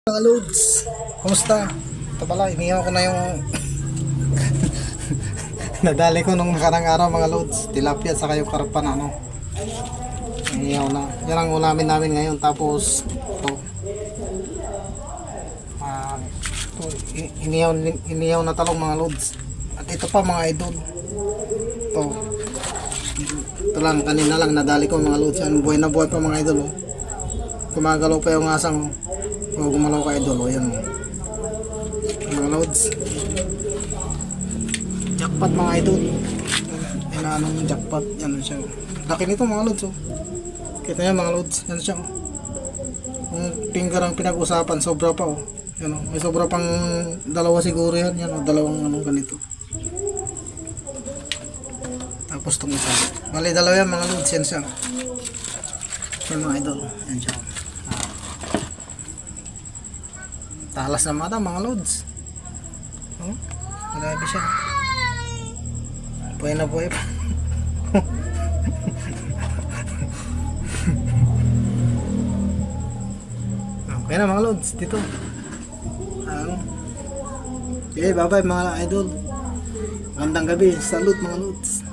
Mga loads, kumusta? Ito pala, inihaw ko na yung nadali ko nung nakarang araw mga loads, tilapia saka yung karpa na inihaw na, yan ang ulamin namin ngayon. Tapos ito, ito inihaw na talong mga loads. At ito pa mga idol, ito lang, kanina lang nadali ko mga loads. Yan, buhay na buhay pa mga idol, gumagalaw pa yung asang, gumalaw ka idol, yan mga loads. Jackpot mga idol, anong jackpot, yan siya. Laki nito mga loads, kita nyo mga loads, yan siya. Kung finger ang pinag-usapan, sobra pa yan, may sobra pang dalawa siguro yan, dalawang ganito. Tapos itong isa, bali dalawa yan mga loads, yan siya. Yan mga idol, yan siya. Talas na mata mga loads. Grabe siya. Buhay na buhay pa. Okay na mga loads, dito. Okay, bye bye mga idol. Magandang gabi, salute mga loads.